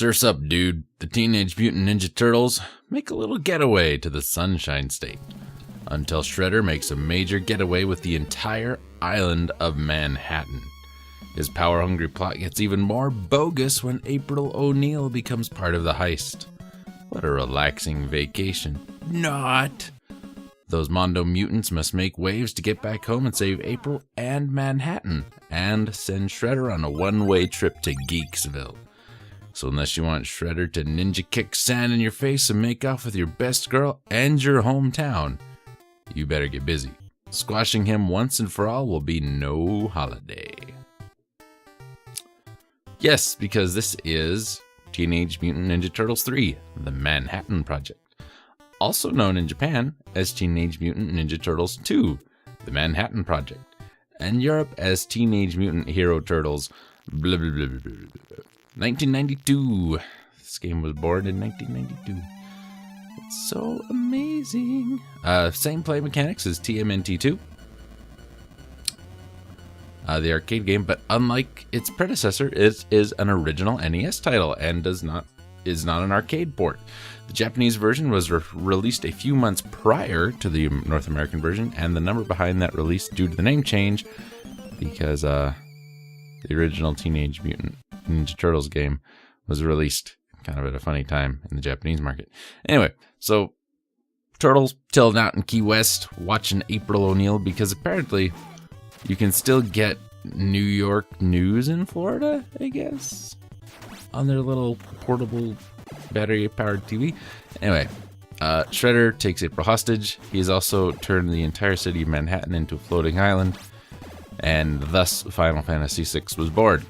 Surf's up, dude. The Teenage Mutant Ninja Turtles make a little getaway to the Sunshine State until Shredder makes a major getaway with the entire island of Manhattan. His power-hungry plot gets even more bogus when April O'Neil becomes part of the heist. What a relaxing vacation. Not! Those mondo mutants must make waves to get back home and save April and Manhattan, and send Shredder on a one-way trip to Geeksville. So unless you want Shredder to ninja kick sand in your face and make off with your best girl and your hometown, you better get busy. Squashing him once and for all will be no holiday. Yes, because this is Teenage Mutant Ninja Turtles 3, The Manhattan Project. Also known in Japan as Teenage Mutant Ninja Turtles 2, The Manhattan Project. And Europe as Teenage Mutant Hero Turtles, blah blah blah blah blah. 1992. This game was born in 1992. It's so amazing. Same play mechanics as TMNT 2. The arcade game, but unlike its predecessor, it is an original NES title and is not an arcade port. The Japanese version was released a few months prior to the North American version, and the number behind that release due to the name change because the original Teenage Mutant Ninja Turtles game was released kind of at a funny time in the Japanese market. Anyway, so Turtles chilling out in Key West watching April O'Neil because apparently you can still get New York news in Florida, I guess, on their little portable battery-powered TV. Anyway, Shredder takes April hostage. He's also turned the entire city of Manhattan into a floating island, and thus Final Fantasy VI was born.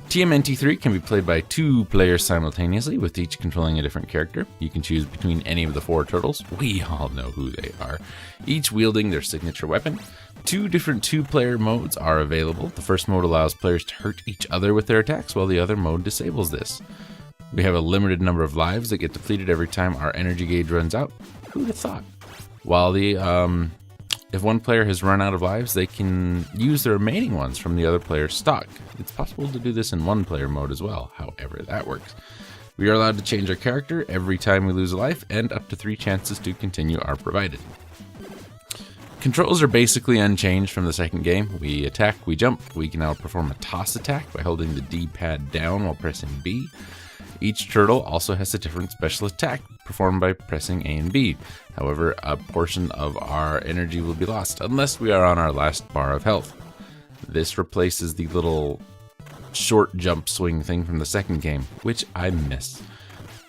TMNT 3 can be played by 2 players simultaneously, with each controlling a different character. You can choose between any of the 4 turtles. We all know who they are. Each wielding their signature weapon. 2 different 2-player modes are available. The first mode allows players to hurt each other with their attacks, while the other mode disables this. We have a limited number of lives that get depleted every time our energy gauge runs out. Who'd have thought? While if one player has run out of lives, they can use the remaining ones from the other player's stock. It's possible to do this in 1-player mode as well, however that works. We are allowed to change our character every time we lose a life, and up to 3 chances to continue are provided. Controls are basically unchanged from the second game. We attack, we jump. We can now perform a toss attack by holding the D-pad down while pressing B. Each turtle also has a different special attack performed by pressing A and B. However, a portion of our energy will be lost unless we are on our last bar of health. This replaces the little short jump swing thing from the second game, which I miss.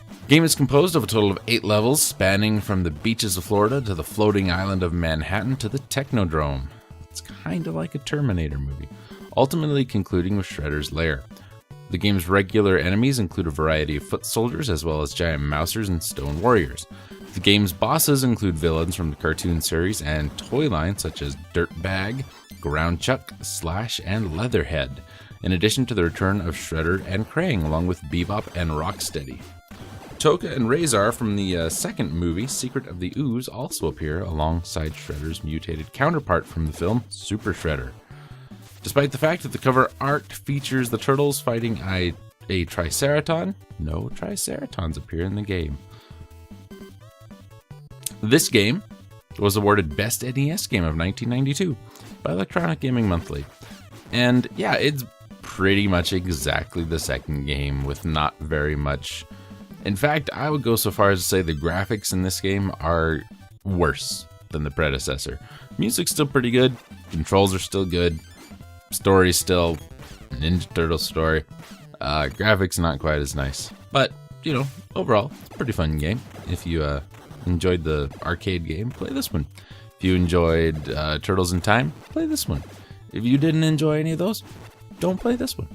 The game is composed of a total of 8 levels, spanning from the beaches of Florida to the floating island of Manhattan to the Technodrome. It's kind of like a Terminator movie, ultimately concluding with Shredder's lair. The game's regular enemies include a variety of foot soldiers as well as giant mousers and stone warriors. The game's bosses include villains from the cartoon series and toy lines such as Dirtbag, Groundchuck, Slash, and Leatherhead, in addition to the return of Shredder and Krang along with Bebop and Rocksteady. Toka and Razor from the second movie, Secret of the Ooze, also appear alongside Shredder's mutated counterpart from the film, Super Shredder. Despite the fact that the cover art features the turtles fighting a Triceraton, no Triceratons appear in the game. This game was awarded Best NES Game of 1992 by Electronic Gaming Monthly. And yeah, it's pretty much exactly the second game with not very much. In fact, I would go so far as to say the graphics in this game are worse than the predecessor. Music's still pretty good, controls are still good. Story still Ninja Turtle story. Graphics not quite as nice, but you know, overall it's a pretty fun game. If you enjoyed the arcade game, play this one. If you enjoyed Turtles in Time, play this one. If you didn't enjoy any of those, don't play this one.